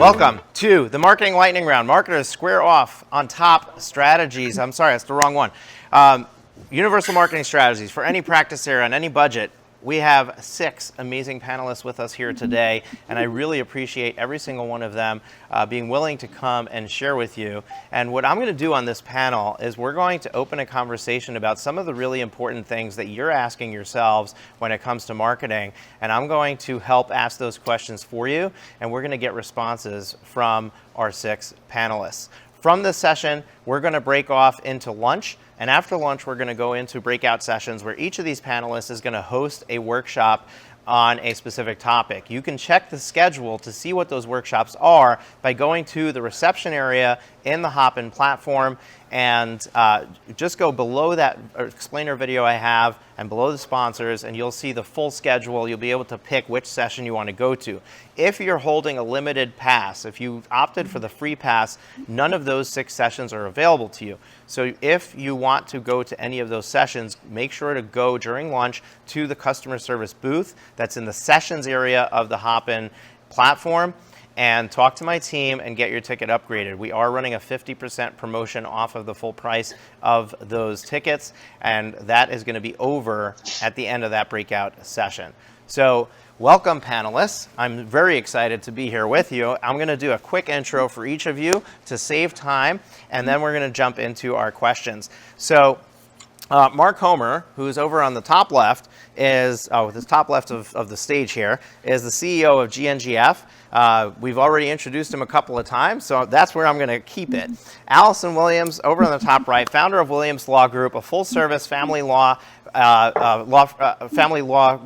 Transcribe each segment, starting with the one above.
Welcome to the Marketing Lightning Round. Marketers square off on top strategies. I'm sorry, that's the wrong one. Universal marketing strategies for any practice area on any budget. We have 6 amazing panelists with us here today, and I really appreciate every single one of them being willing to come and share with you. And what I'm going to do on this panel is we're going to open a conversation about some of the really important things that you're asking yourselves when it comes to marketing, and I'm going to help ask those questions for you, and we're going to get responses from our 6 panelists. From this session, we're going to break off into lunch, and after lunch, we're going to go into breakout sessions where each of these panelists is going to host a workshop on a specific topic. You can check the schedule to see what those workshops are by going to the reception area in the Hopin platform and just go below that explainer video I have and below the sponsors, and you'll see the full schedule. You'll be able to pick which session you want to go to. If you're holding a limited pass, if you opted for the free pass, none of those 6 sessions are available to you. So if you want to go to any of those sessions, make sure to go during lunch to the customer service booth that's in the sessions area of the Hopin platform and talk to my team and get your ticket upgraded. We are running a 50% promotion off of the full price of those tickets, and that is going to be over at the end of that breakout session. So welcome, panelists. I'm very excited to be here with you. I'm going to do a quick intro for each of you to save time, and then we're going to jump into our questions. So Mark Homer, who's over on the top left, is the top left of the stage here, is the CEO of GNGF. We've already introduced him a couple of times, so that's where I'm going to keep it. Allison Williams, over on the top right, founder of Williams Law Group, a full-service family law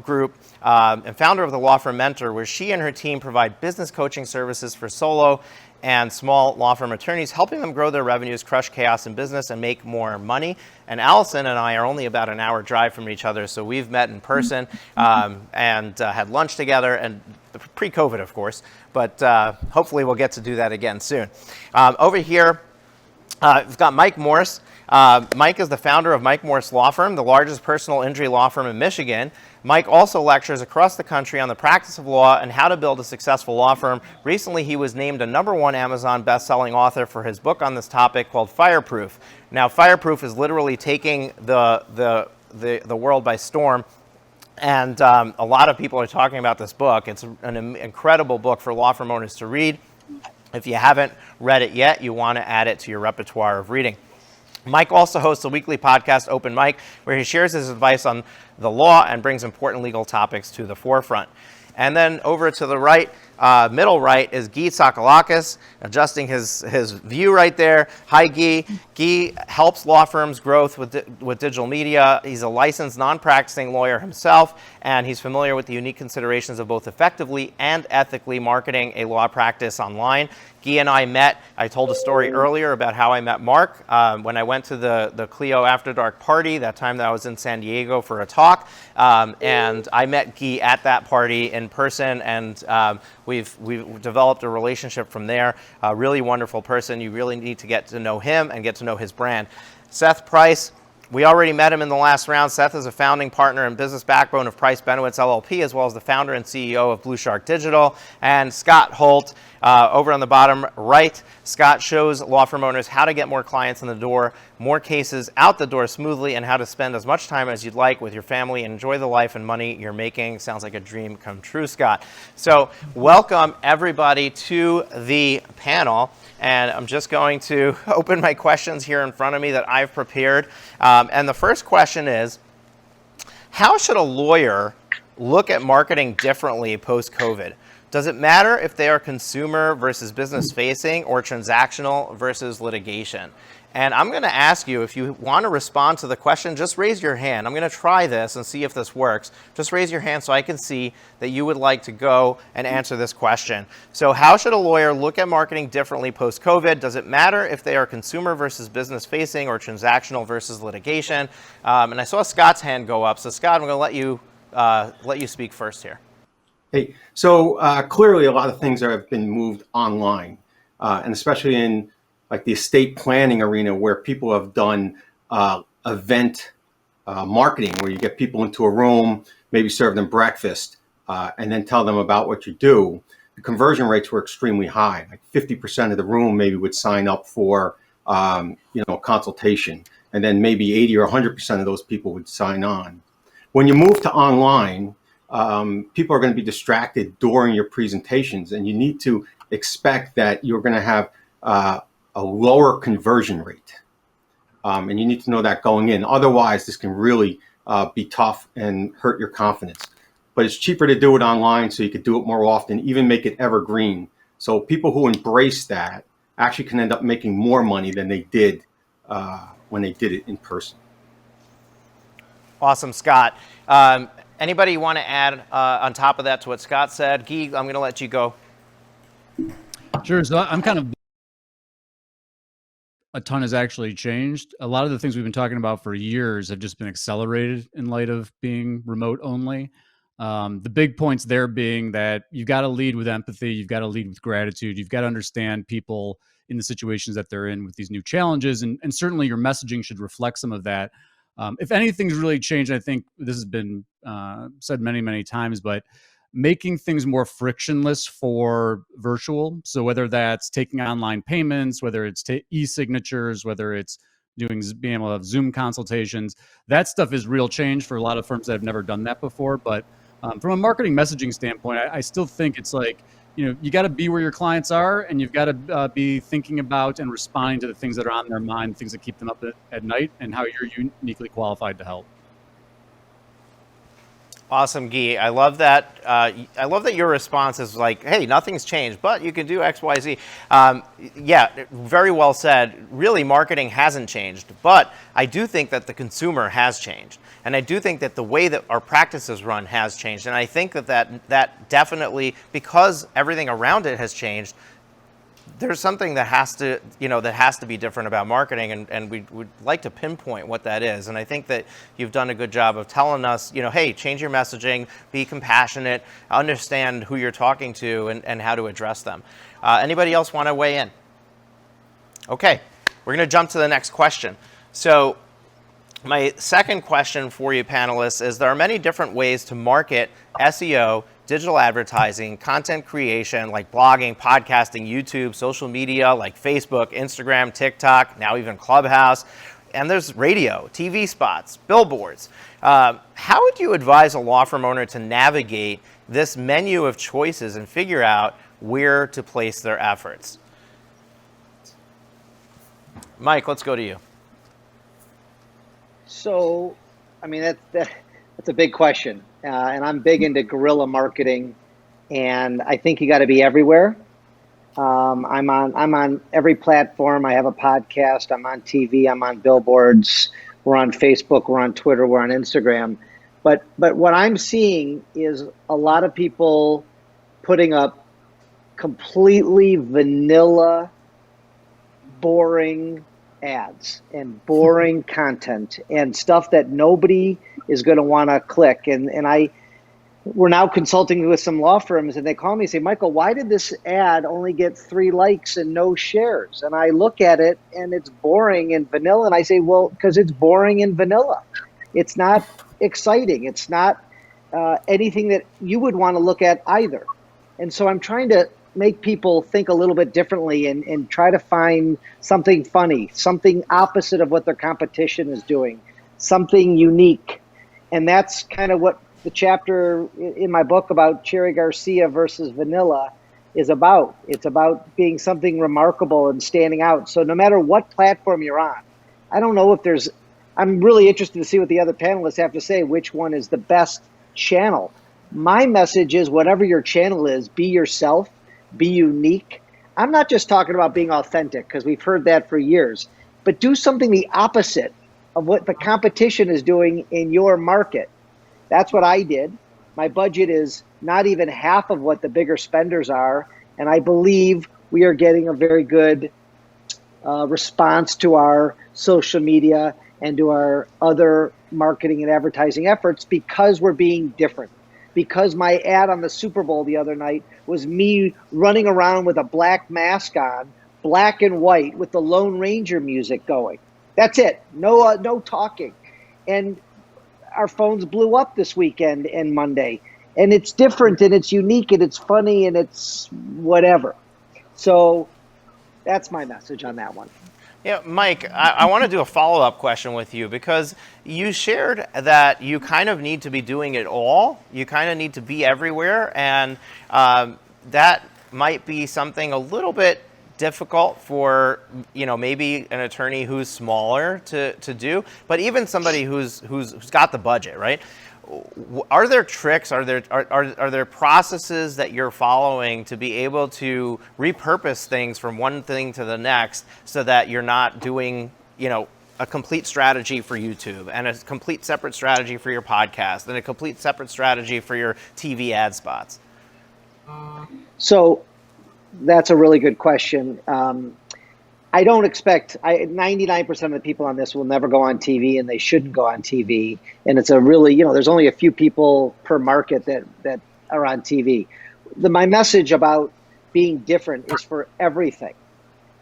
group, and founder of the law firm Mentor, where she and her team provide business coaching services for solo and small law firm attorneys, helping them grow their revenues, crush chaos in business, and make more money. And Allison and I are only about an hour drive from each other, so we've met in person and had lunch together, and pre-COVID, of course, but hopefully we'll get to do that again soon. Over here, we've got Mike Morse. Mike is the founder of Mike Morse Law Firm, the largest personal injury law firm in Michigan. Mike also lectures across the country on the practice of law and how to build a successful law firm. Recently, he was named a #1 Amazon best-selling author for his book on this topic called Fireproof. Now, Fireproof is literally taking the world by storm. And a lot of people are talking about this book. It's an incredible book for law firm owners to read. If you haven't read it yet, you want to add it to your repertoire of reading. Mike also hosts a weekly podcast, Open Mic, where he shares his advice on the law and brings important legal topics to the forefront. And then over to the right, middle right, is Guy Sakalakis, adjusting his view right there. Hi, Guy. Guy helps law firms grow with digital media. He's a licensed non-practicing lawyer himself, and he's familiar with the unique considerations of both effectively and ethically marketing a law practice online. Guy and I met. I told a story earlier about how I met Mark when I went to the Clio After Dark party, that time that I was in San Diego for a talk. And I met Guy at that party in person, and we've developed a relationship from there. A really wonderful person. You really need to get to know him and get to know his brand. Seth Price. We already met him in the last round. Seth is a founding partner and business backbone of Price Benowitz LLP, as well as the founder and CEO of Blue Shark Digital. And Scott Holt, over on the bottom right. Scott shows law firm owners how to get more clients in the door, more cases out the door smoothly, and how to spend as much time as you'd like with your family and enjoy the life and money you're making. Sounds like a dream come true, Scott. So welcome, everybody, to the panel. And I'm just going to open my questions here in front of me that I've prepared. And the first question is, how should a lawyer look at marketing differently post-COVID? Does it matter if they are consumer versus business facing or transactional versus litigation? And I'm going to ask you, if you want to respond to the question, just raise your hand. I'm going to try this and see if this works. Just raise your hand so I can see that you would like to go and answer this question. So how should a lawyer look at marketing differently post-COVID? Does it matter if they are consumer versus business facing or transactional versus litigation? And I saw Scott's hand go up. So Scott, I'm going to let you speak first here. Hey, so clearly a lot of things have been moved online, and especially in like the estate planning arena, where people have done event marketing, where you get people into a room, maybe serve them breakfast, and then tell them about what you do. the conversion rates were extremely high. Like 50% of the room maybe would sign up for a consultation, and then maybe 80 or 100% of those people would sign on. When you move to online, people are going to be distracted during your presentations, and you need to expect that you're going to have a lower conversion rate. And you need to know that going in. Otherwise, this can really be tough and hurt your confidence. But it's cheaper to do it online, so you could do it more often, even make it evergreen. So people who embrace that actually can end up making more money than they did when they did it in person. Awesome, Scott. Anybody want to add on top of that to what Scott said? Guy, I'm going to let you go. Sure. So I'm kind of, a ton has actually changed. A lot of the things we've been talking about for years have just been accelerated in light of being remote only. The big points there being that you've got to lead with empathy. You've got to lead with gratitude. You've got to understand people in the situations that they're in with these new challenges. And certainly your messaging should reflect some of that. If anything's really changed, I think this has been said many, many times, but making things more frictionless for virtual. So whether that's taking online payments, whether it's e-signatures, whether it's being able to have Zoom consultations, that stuff is real change for a lot of firms that have never done that before. But from a marketing messaging standpoint, I still think it's like, you got to be where your clients are, and you've got to be thinking about and responding to the things that are on their mind, things that keep them up at night, and how you're uniquely qualified to help. Awesome, Guy. I love that. I love that your response is like, "Hey, nothing's changed, but you can do X, Y, Z." Yeah, very well said. Really, marketing hasn't changed, but I do think that the consumer has changed, and I do think that the way that our practices run has changed, and I think that definitely, because everything around it has changed, there's something that has to be different about marketing, and we would like to pinpoint what that is. And I think that you've done a good job of telling us, hey, change your messaging, be compassionate, understand who you're talking to, and how to address them. Anybody else want to weigh in? Okay, we're going to jump to the next question. So my second question for you panelists is, there are many different ways to market SEO, digital advertising, content creation, like blogging, podcasting, YouTube, social media, like Facebook, Instagram, TikTok, now even Clubhouse. And there's radio, TV spots, billboards. How would you advise a law firm owner to navigate this menu of choices and figure out where to place their efforts? Mike, let's go to you. So, I mean, that's a big question. And I'm big into guerrilla marketing, and I think you got to be everywhere. I'm on every platform. I have a podcast. I'm on TV. I'm on billboards. We're on Facebook. We're on Twitter. We're on Instagram. But what I'm seeing is a lot of people putting up completely vanilla, boring ads and boring content and stuff that nobody is going to want to click. And we're now consulting with some law firms, and they call me and say, Michael, why did this ad only get 3 likes and no shares? And I look at it and it's boring and vanilla. And I say, well, because it's boring and vanilla. It's not exciting. It's not anything that you would want to look at either. And so I'm trying to make people think a little bit differently and try to find something funny, something opposite of what their competition is doing, something unique. And that's kind of what the chapter in my book about Cherry Garcia versus vanilla is about. It's about being something remarkable and standing out. So no matter what platform you're on, I don't know if I'm really interested to see what the other panelists have to say, which one is the best channel. My message is, whatever your channel is, be yourself, be unique. I'm not just talking about being authentic, because we've heard that for years, but do something the opposite of what the competition is doing in your market. That's what I did. My budget is not even half of what the bigger spenders are, and I believe we are getting a very good response to our social media and to our other marketing and advertising efforts, because we're being different. Because my ad on the Super Bowl the other night was me running around with a black mask on, black and white, with the Lone Ranger music going. That's it. No talking. And our phones blew up this weekend and Monday. and it's different and it's unique and it's funny and it's whatever. So that's my message on that one. Yeah, Mike, I want to do a follow-up question with you because you shared that you kind of need to be doing it all. You kind of need to be everywhere, and that might be something a little bit difficult for, you know, maybe an attorney who's smaller to do, but even somebody who's got the budget, right? Are there tricks? Are there processes that you're following to be able to repurpose things from one thing to the next so that you're not doing, you know, a complete strategy for YouTube and a complete separate strategy for your podcast and a complete separate strategy for your TV ad spots? So that's a really good question. I don't expect, 99% of the people on this will never go on TV, and they shouldn't go on TV. And it's a really, you know, there's only a few people per market that are on TV. My message about being different is for everything.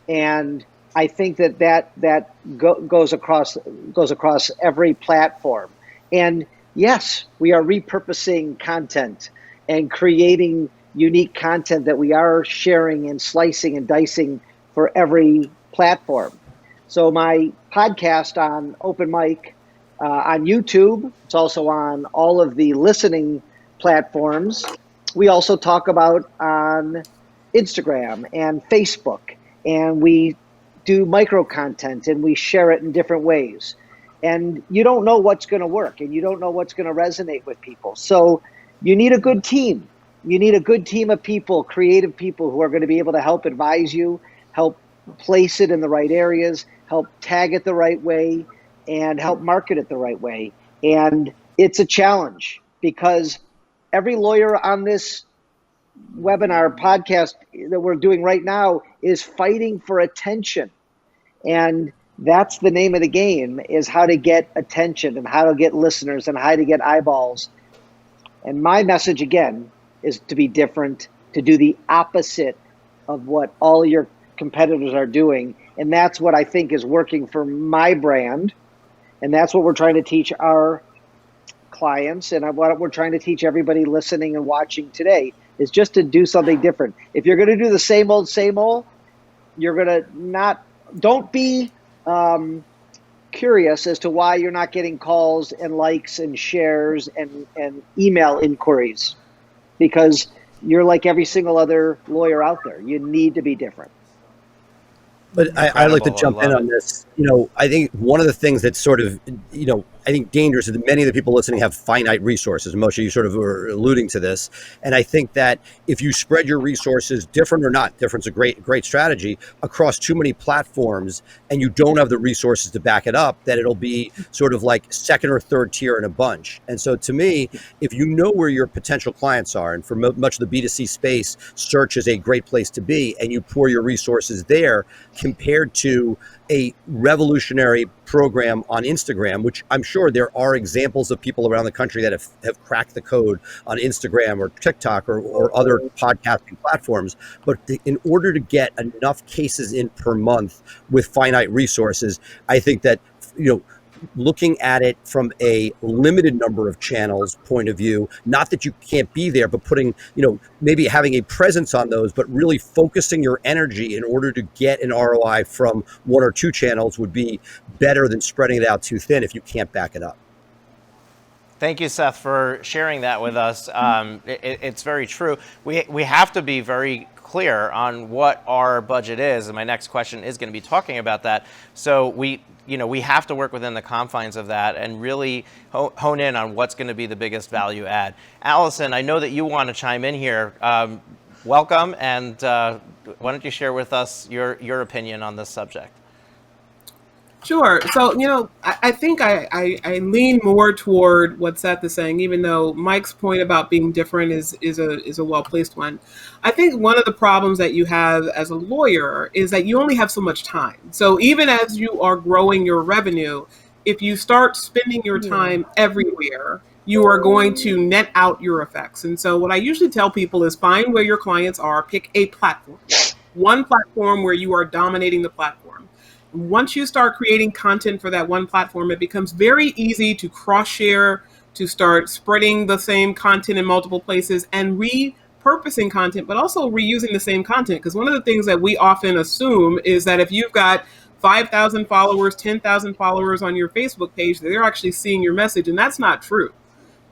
And I think that goes across every platform. And yes, we are repurposing content and creating unique content that we are sharing and slicing and dicing for every platform. So my podcast on Open Mic on YouTube, it's also on all of the listening platforms. We also talk about on Instagram and Facebook, and we do micro content and we share it in different ways. And you don't know what's going to work and you don't know what's going to resonate with people. So you need a good team. You need a good team of people, creative people who are going to be able to help advise you, help place it in the right areas, help tag it the right way, and help market it the right way. And it's a challenge because every lawyer on this webinar podcast that we're doing right now is fighting for attention. And that's the name of the game, is how to get attention and how to get listeners and how to get eyeballs. And my message again is to be different, to do the opposite of what all your competitors are doing. And that's what I think is working for my brand. And that's what we're trying to teach our clients. And what we're trying to teach everybody listening and watching today is just to do something different. If you're going to do the same old, you're going to don't be curious as to why you're not getting calls and likes and shares and email inquiries, because you're like every single other lawyer out there. You need to be different. But I like to jump in on this. You know, I think one of the things that's sort of, you know, I think dangerous is that many of the people listening have finite resources. Most of you sort of were alluding to this. And I think that if you spread your resources, different or not, different's a great strategy, across too many platforms, and you don't have the resources to back it up, that it'll be sort of like second or third tier in a bunch. And so to me, if you know where your potential clients are, and for much of the B2C space, search is a great place to be, and you pour your resources there compared to a revolutionary program on Instagram, which I'm sure there are examples of people around the country that have cracked the code on Instagram or TikTok or other podcasting platforms. But in order to get enough cases in per month with finite resources, I think that, you know, looking at it from a limited number of channels point of view, not that you can't be there, but putting, you know, maybe having a presence on those, but really focusing your energy in order to get an ROI from one or two channels would be better than spreading it out too thin if you can't back it up. Thank you, Seth, for sharing that with us. It's very true. We have to be very clear on what our budget is, and my next question is going to be talking about that. So we have to work within the confines of that and really hone in on what's going to be the biggest value add. Allison, I know that you want to chime in here. Welcome, and why don't you share with us your opinion on this subject? Sure. So, you know, I think I lean more toward what Seth is saying, even though Mike's point about being different is a well-placed one. I think one of the problems that you have as a lawyer is that you only have so much time. So even as you are growing your revenue, if you start spending your time everywhere, you are going to net out your effects. And so what I usually tell people is find where your clients are, pick a platform, one platform where you are dominating the platform. Once you start creating content for that one platform, it becomes very easy to cross-share to start spreading the same content in multiple places and repurposing content, but also reusing the same content. Because one of the things that we often assume is that if you've got 5,000 followers, 10,000 followers on your Facebook page, they're actually seeing your message, and that's not true.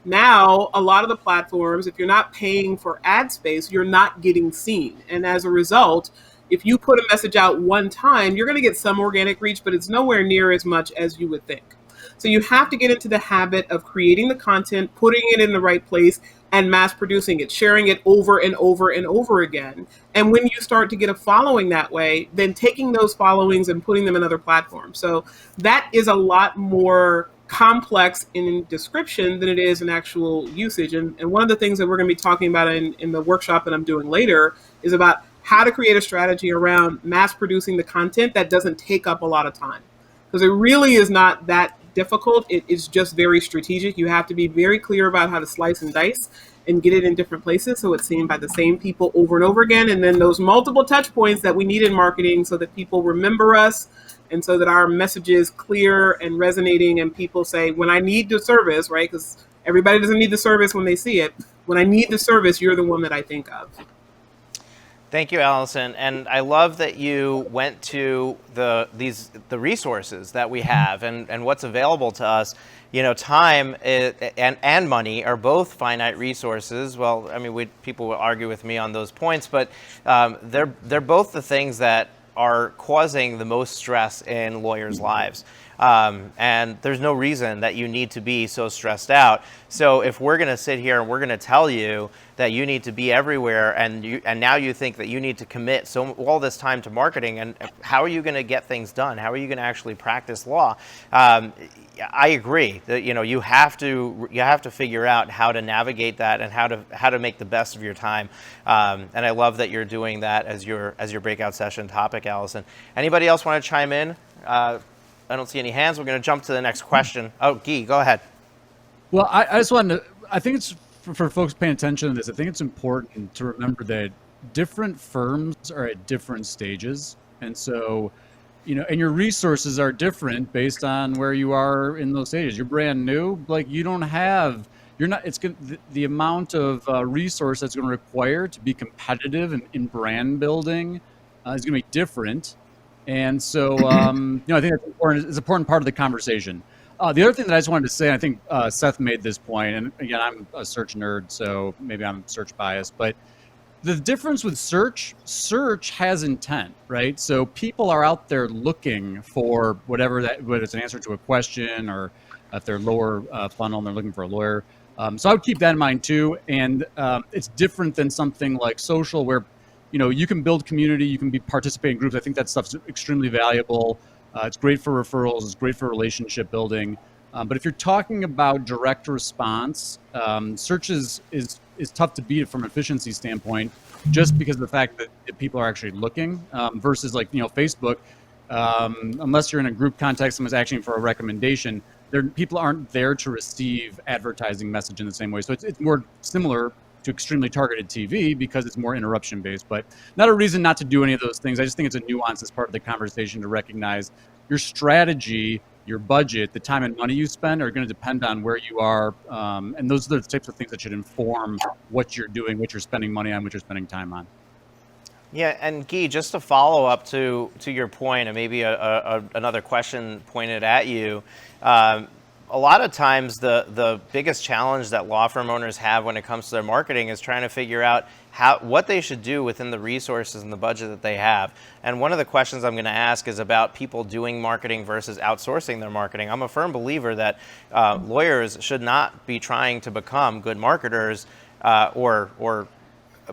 Now, a lot of the platforms, if you're not paying for ad space, you're not getting seen. And as a result, if you put a message out one time, you're going to get some organic reach, but it's nowhere near as much as you would think. So you have to get into the habit of creating the content, putting it in the right place, and mass producing it, sharing it over and over and over again. And when you start to get a following that way, then taking those followings and putting them in other platforms. So that is a lot more complex in description than it is in actual usage. And one of the things that we're going to be talking about in the workshop that I'm doing later is about how to create a strategy around mass producing the content that doesn't take up a lot of time. Because it really is not that difficult. It is just very strategic. You have to be very clear about how to slice and dice and get it in different places so it's seen by the same people over and over again. And then those multiple touch points that we need in marketing so that people remember us and so that our message is clear and resonating and people say, when I need the service, right? Because everybody doesn't need the service when they see it. When I need the service, you're the one that I think of. Thank you, Allison. And I love that you went to the resources that we have and what's available to us. You know, time and money are both finite resources. Well, I mean, people will argue with me on those points, but they're both the things that are causing the most stress in lawyers' lives. And there's no reason that you need to be so stressed out. So if we're going to sit here and we're going to tell you that you need to be everywhere and now you think that you need to commit all this time to marketing, and how are you going to get things done? How are you going to actually practice law? I agree that you have to figure out how to navigate that and how to make the best of your time. And I love that you're doing that as your breakout session topic, Allison. Anybody else want to chime in? I don't see any hands. We're going to jump to the next question. Oh, Guy, go ahead. Well, I just wanted to, I think it's for folks paying attention to this, I think it's important to remember that different firms are at different stages. And so, and your resources are different based on where you are in those stages. You're brand new, like the amount of resource that's going to require to be competitive in brand building is going to be different. And so, I think that's important. It's an important part of the conversation. The other thing that I just wanted to say, and I think Seth made this point, and again, I'm a search nerd, so maybe I'm search biased, but the difference with search has intent, right? So people are out there looking for whether it's an answer to a question or if they're lower funnel and they're looking for a lawyer. So I would keep that in mind too. And it's different than something like social where you can build community, you can participate in groups. I think that stuff's extremely valuable. It's great for referrals. It's great for relationship building. But if you're talking about direct response, search is tough to beat from an efficiency standpoint, just because of the fact that people are actually looking versus Facebook. Unless you're in a group context, someone's asking for a recommendation. People aren't there to receive advertising message in the same way. So it's more similar to extremely targeted TV because it's more interruption based, but not a reason not to do any of those things. I just think it's a nuance as part of the conversation to recognize your strategy, your budget, the time and money you spend are going to depend on where you are. And those are the types of things that should inform what you're doing, what you're spending money on, what you're spending time on. Yeah, and Guy, just to follow up to your point, and maybe another question pointed at you, a lot of times the biggest challenge that law firm owners have when it comes to their marketing is trying to figure out what they should do within the resources and the budget that they have. And one of the questions I'm going to ask is about people doing marketing versus outsourcing their marketing. I'm a firm believer that lawyers should not be trying to become good marketers or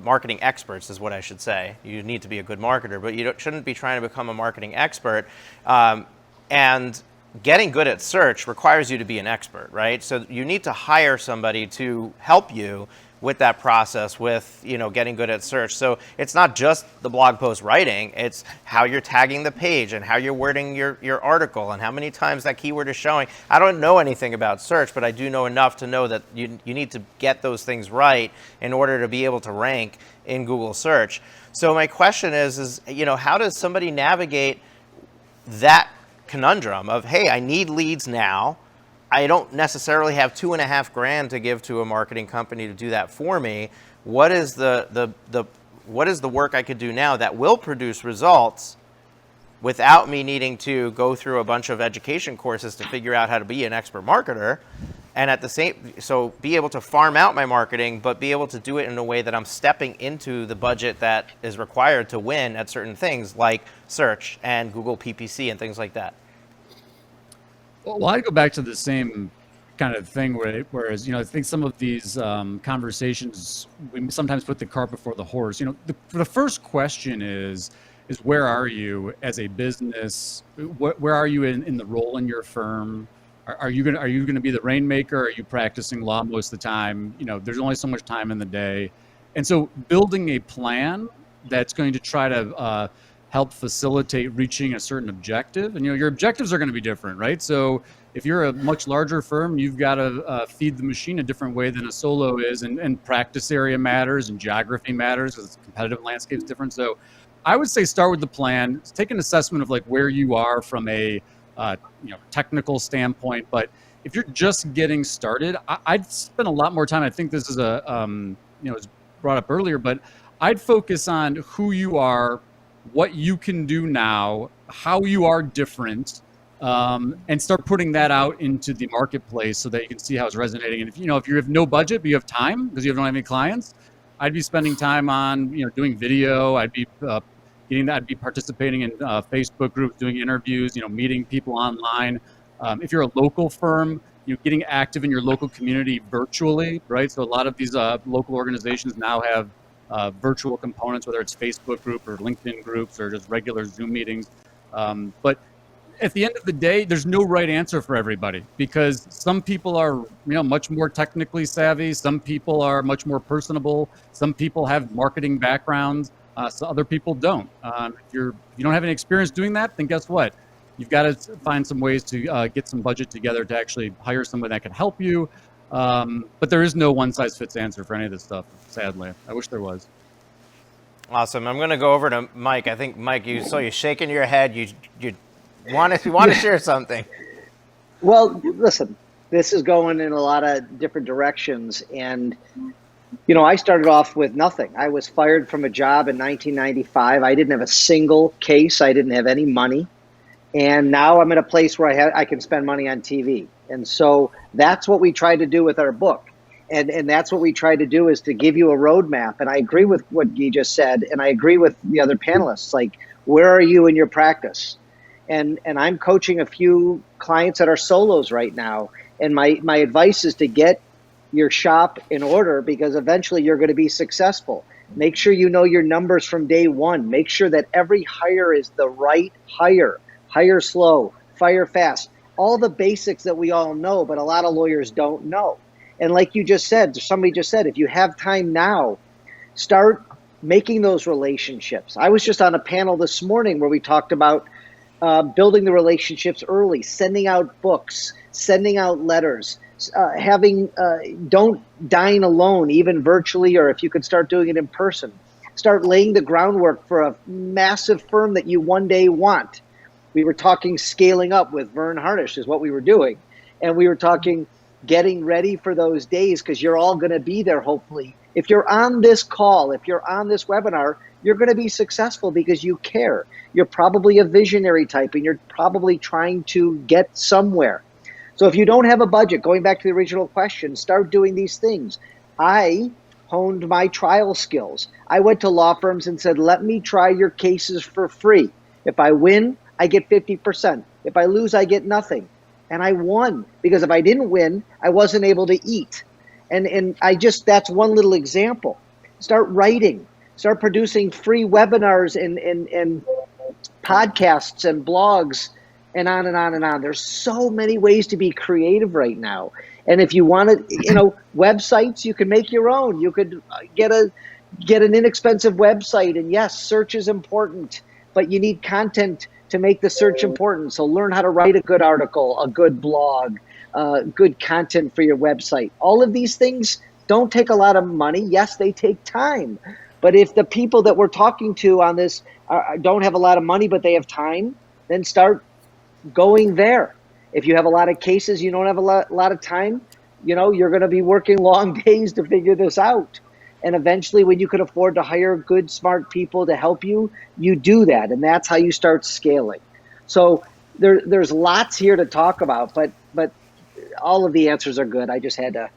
marketing experts is what I should say. You need to be a good marketer, but you shouldn't be trying to become a marketing expert. And getting good at search requires you to be an expert, right? So you need to hire somebody to help you with that process, with getting good at search. So it's not just the blog post writing, it's how you're tagging the page and how you're wording your article and how many times that keyword is showing. I don't know anything about search, but I do know enough to know that you need to get those things right in order to be able to rank in Google search. So my question is how does somebody navigate that conundrum of, hey, I need leads now, I don't necessarily have $2,500 to give to a marketing company to do that for me. What is the work I could do now that will produce results without me needing to go through a bunch of education courses to figure out how to be an expert marketer, and at the same, so be able to farm out my marketing, but be able to do it in a way that I'm stepping into the budget that is required to win at certain things like search and Google PPC and things like that. Well, I go back to the same kind of thing whereas, I think some of these conversations, we sometimes put the cart before the horse. The first question is where are you as a business? Where are you in the role in your firm? Are you gonna be the rainmaker? Are you practicing law most of the time? There's only so much time in the day, and so building a plan that's going to try to help facilitate reaching a certain objective. And your objectives are going to be different, right? So if you're a much larger firm, you've got to feed the machine a different way than a solo is, and practice area matters and geography matters because the competitive landscape is different. So I would say start with the plan, take an assessment of like where you are from a technical standpoint. But if you're just getting started, I'd spend a lot more time. I think this is was brought up earlier, but I'd focus on who you are, what you can do now, how you are different, and start putting that out into the marketplace so that you can see how it's resonating. And if you have no budget but you have time because you don't have any clients, I'd be spending time on doing video. I'd be I'd be participating in Facebook groups, doing interviews, meeting people online. If you're a local firm, getting active in your local community virtually, right? So a lot of these local organizations now have virtual components, whether it's Facebook group or LinkedIn groups or just regular Zoom meetings. But at the end of the day, there's no right answer for everybody because some people are, much more technically savvy. Some people are much more personable. Some people have marketing backgrounds. So other people don't. If you don't have any experience doing that, then guess what? You've got to find some ways to get some budget together to actually hire someone that can help you. But there is no one size fits answer for any of this stuff, sadly. I wish there was. Awesome. I'm going to go over to Mike. I think, Mike, you shaking your head. You want to share something. Well, listen, this is going in a lot of different directions. And, I started off with nothing. I was fired from a job in 1995. I didn't have a single case. I didn't have any money. And now I'm in a place where I can spend money on TV. And so that's what we tried to do with our book. And that's what we tried to do is to give you a roadmap. And I agree with what you just said. And I agree with the other panelists. Like, where are you in your practice? And I'm coaching a few clients that are solos right now. And my advice is to get your shop in order because eventually you're going to be successful. Make sure you know your numbers from day one. Make sure that every hire is the right hire. Hire slow, fire fast. All the basics that we all know, but a lot of lawyers don't know. And like you just said, somebody just said, if you have time now, start making those relationships. I was just on a panel this morning where we talked about building the relationships early, sending out books, sending out letters, don't dine alone, even virtually, or if you could start doing it in person. Start laying the groundwork for a massive firm that you one day want. We were talking scaling up with Vern Harnish is what we were doing. And we were talking getting ready for those days because you're all going to be there, hopefully. If you're on this call, if you're on this webinar, you're going to be successful because you care. You're probably a visionary type and you're probably trying to get somewhere. So if you don't have a budget, going back to the original question, start doing these things. I honed my trial skills. I went to law firms and said, let me try your cases for free. If I win, I get 50%. If I lose, I get nothing. And I won because if I didn't win, I wasn't able to eat. And that's one little example. Start writing, start producing free webinars and podcasts and blogs and on and on and on. There's so many ways to be creative right now. And if you want to, websites, you can make your own. You could get an inexpensive website. And yes, search is important, but you need content to make the search important. So learn how to write a good article, a good blog, good content for your website. All of these things don't take a lot of money. Yes, they take time. But if the people that we're talking to on this don't have a lot of money, but they have time, then start going there. If you have a lot of cases, you don't have a lot of time, you're going to be working long days to figure this out. And eventually, when you can afford to hire good, smart people to help you, you do that. And that's how you start scaling. So there's lots here to talk about, but all of the answers are good. I just had to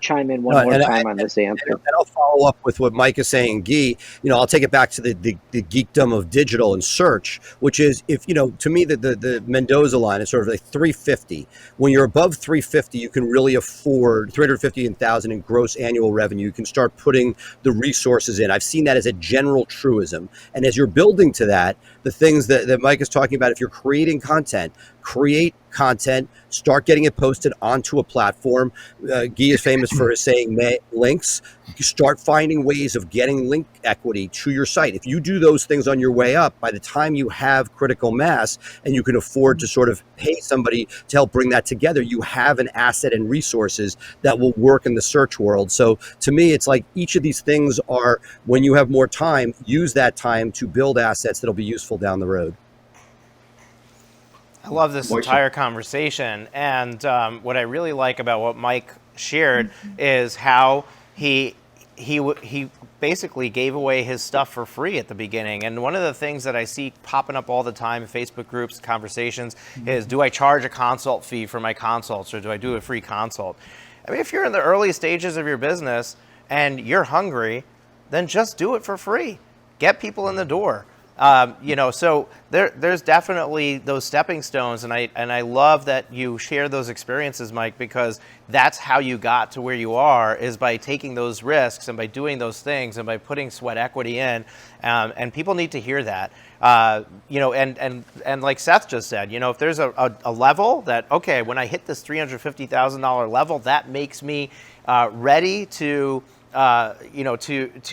chime in one more time on this answer. And I'll follow up with what Mike is saying, Guy. I'll take it back to the geekdom of digital and search, which is, if to me, the Mendoza line is sort of like 350. When you're above 350, you can really afford 350,000 in gross annual revenue. You can start putting the resources in. I've seen that as a general truism. And as you're building to that, the things that Mike is talking about, if you're creating content, create content, start getting it posted onto a platform. Guy is famous for saying links. Start finding ways of getting link equity to your site. If you do those things on your way up, by the time you have critical mass and you can afford to sort of pay somebody to help bring that together, you have an asset and resources that will work in the search world. So to me, it's like each of these things are, when you have more time, use that time to build assets that'll be useful down the road. I love this entire conversation, and what I really like about what Mike shared is how he basically gave away his stuff for free at the beginning. And one of the things that I see popping up all the time in Facebook groups, conversations, is, do I charge a consult fee for my consults, or do I do a free consult? I mean, if you're in the early stages of your business and you're hungry, then just do it for free. Get people in the door. So there's definitely those stepping stones, and I love that you share those experiences, Mike, because that's how you got to where you are, is by taking those risks and by doing those things and by putting sweat equity in, and people need to hear that. And like Seth just said, if there's a level that, okay, when I hit this $350,000 level, that makes me ready to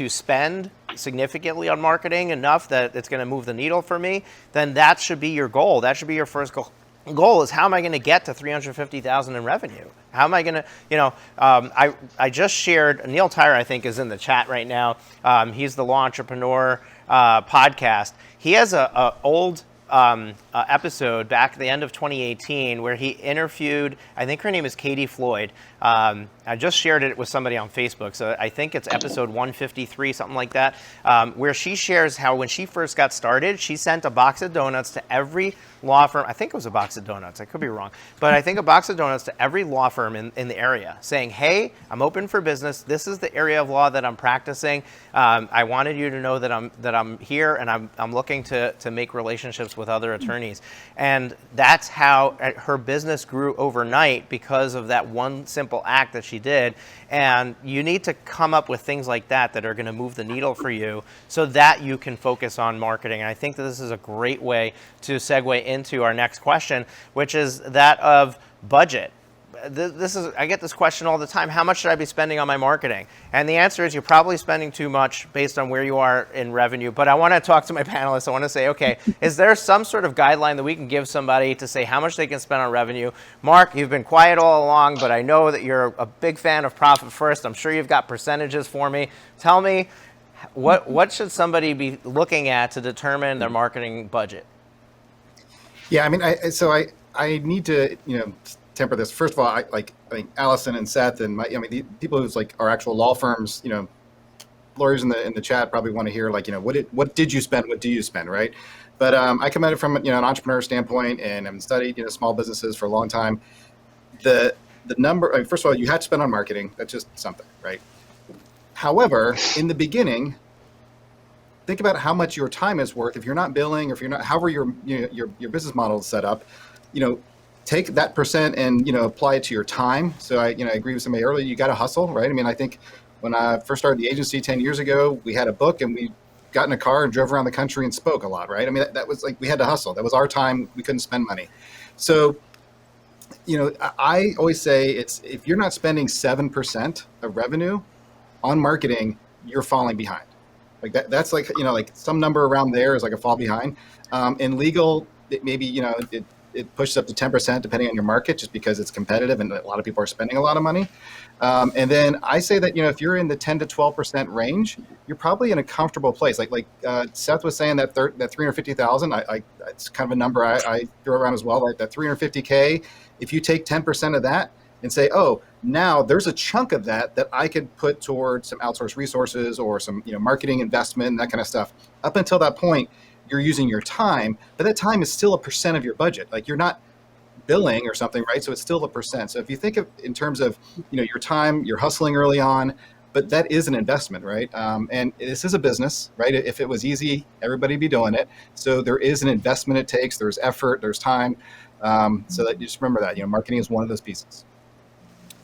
spend significantly on marketing enough that it's going to move the needle for me, then that should be your goal. That should be your first goal is, how am I going to get to 350,000 in revenue? How am I going to, I just shared, Neil Tyre, I think, is in the chat right now. He's the Law Entrepreneur podcast. He has a old episode back at the end of 2018 where he interviewed, I think her name is Katie Floyd. I just shared it with somebody on Facebook, so I think it's episode 153, something like that, where she shares how when she first got started, she sent a box of donuts to every law firm. I think it was a box of donuts. I could be wrong. But I think a box of donuts to every law firm in the area saying, hey, I'm open for business. This is the area of law that I'm practicing. I wanted you to know that I'm here, and I'm looking to make relationships with other attorneys. And that's how her business grew overnight, because of that one simple act that she did. And you need to come up with things like that that are going to move the needle for you, so that you can focus on marketing. And I think that this is a great way to segue into our next question, which is that of budget. I get this question all the time. How much should I be spending on my marketing? And the answer is, you're probably spending too much based on where you are in revenue. But I want to talk to my panelists. I want to say, okay, is there some sort of guideline that we can give somebody to say how much they can spend on revenue? Mark, you've been quiet all along, but I know that you're a big fan of Profit First. I'm sure you've got percentages for me. Tell me, what should somebody be looking at to determine their marketing budget? Yeah, I mean, I need to, temper this. First of all, I think Allison and Seth and the people who's are actual law firms, lawyers in the chat probably want to hear what did you spend? What do you spend? Right. But I come at it from an entrepreneur standpoint, and I've studied small businesses for a long time. The number, first of all, you have to spend on marketing. That's just something, right? However, in the beginning, think about how much your time is worth. If you're not billing, or if you're not, however your business model is set up, take that percent and apply it to your time. So I agree with somebody earlier. You got to hustle, right? I mean, I think when I first started the agency 10 years ago, we had a book and we got in a car and drove around the country and spoke a lot, right? I mean, that was we had to hustle. That was our time. We couldn't spend money. So, I always say if you're not spending 7% of revenue on marketing, you're falling behind. That's some number around there is a fall behind. In legal, maybe it pushes up to 10% depending on your market, just because it's competitive and a lot of people are spending a lot of money. And then I say that, if you're in the 10 to 12% range, you're probably in a comfortable place. Like Seth was saying, that 350,000, it's kind of a number I throw around as well. Like that 350K, if you take 10% of that and say, oh, now there's a chunk of that I could put towards some outsourced resources or some marketing investment and that kind of stuff. Up until that point, you're using your time, but that time is still a percent of your budget. Like you're not billing or something, right? So it's still a percent. So if you think of in terms of your time, you're hustling early on, but that is an investment, right? And this is a business, right? If it was easy, everybody'd be doing it. So there is an investment it takes. There's effort. There's time. So that you just remember that marketing is one of those pieces.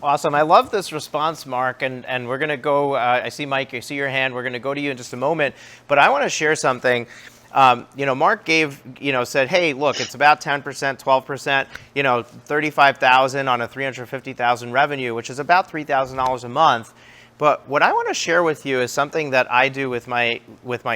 Awesome. I love this response, Mark. And we're going to go, I see Mike, I see your hand. We're going to go to you in just a moment. But I want to share something. Mark gave, said, hey, look, it's about 10%, 12%, 35,000 on a 350,000 revenue, which is about $3,000 a month. But what I want to share with you is something that I do with my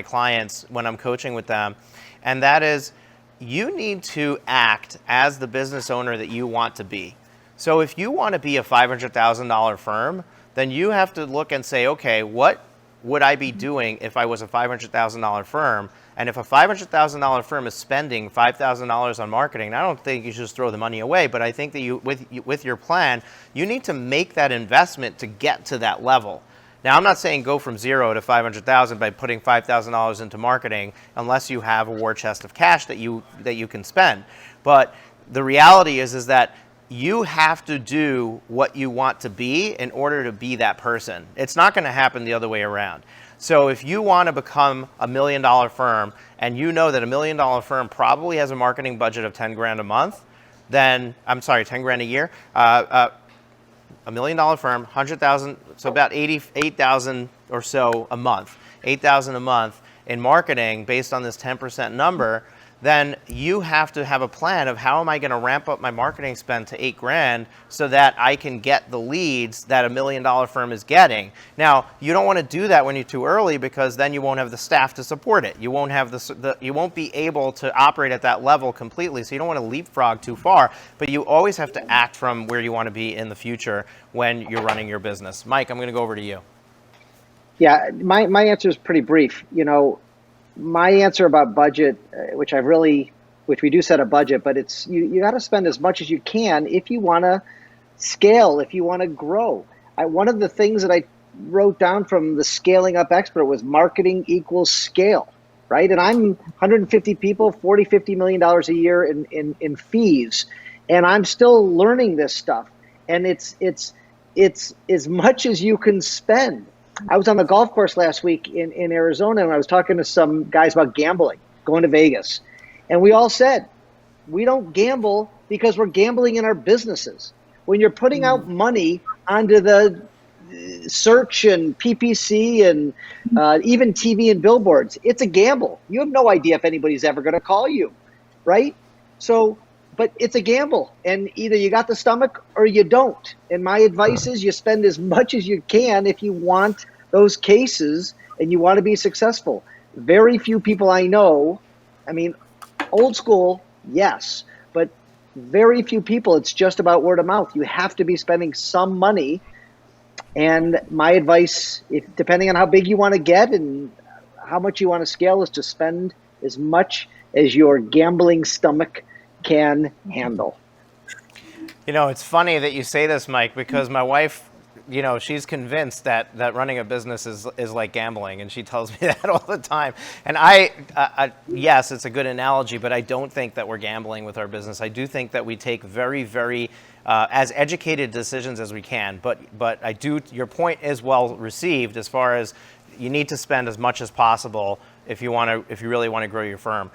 clients when I'm coaching with them. And that is, you need to act as the business owner that you want to be. So if you want to be a $500,000 firm, then you have to look and say, okay, what would I be doing if I was a $500,000 firm? And if a $500,000 firm is spending $5,000 on marketing, I don't think you should just throw the money away, but I think that with your plan, you need to make that investment to get to that level. Now, I'm not saying go from 0 to 500,000 by putting $5,000 into marketing unless you have a war chest of cash that you can spend. But the reality is that you have to do what you want to be in order to be that person. It's not going to happen the other way around. So if you want to become $1 million firm and you know that $1 million firm probably has a marketing budget of 10 grand a month, then, 10 grand a year, $1 million firm, 100,000, so about 88,000 or so a month, 8,000 a month in marketing based on this 10% number, then you have to have a plan of how am I going to ramp up my marketing spend to 8 grand so that I can get the leads that $1 million firm is getting. Now, you don't want to do that when you're too early because then you won't have the staff to support it. You won't have you won't be able to operate at that level completely. So you don't want to leapfrog too far, but you always have to act from where you want to be in the future when you're running your business. Mike, I'm going to go over to you. Yeah, my answer is pretty brief. My answer about budget, which we do set a budget, but it's you got to spend as much as you can if you want to scale, if you want to grow. One of the things that I wrote down from the Scaling Up Expert was marketing equals scale, right? And I'm 150 people, $50 million a year in fees, and I'm still learning this stuff. And it's as much as you can spend. I was on the golf course last week in Arizona, and I was talking to some guys about gambling, going to Vegas. And we all said, we don't gamble because we're gambling in our businesses. When you're putting out money onto the search and PPC and even TV and billboards, it's a gamble. You have no idea if anybody's ever going to call you, right? So, but it's a gamble, and either you got the stomach or you don't. And my advice is you spend as much as you can if you want those cases and you want to be successful. Very few people I know, old school, yes, but very few people, it's just about word of mouth. You have to be spending some money. And my advice, depending on how big you want to get and how much you want to scale, is to spend as much as your gambling stomach can handle. It's funny that you say this, Mike, because my wife, she's convinced that running a business is like gambling, and she tells me that all the time. And yes, it's a good analogy, but I don't think that we're gambling with our business. I do think that we take very, very as educated decisions as we can. But your point is well received as far as you need to spend as much as possible if you really want to grow your firm.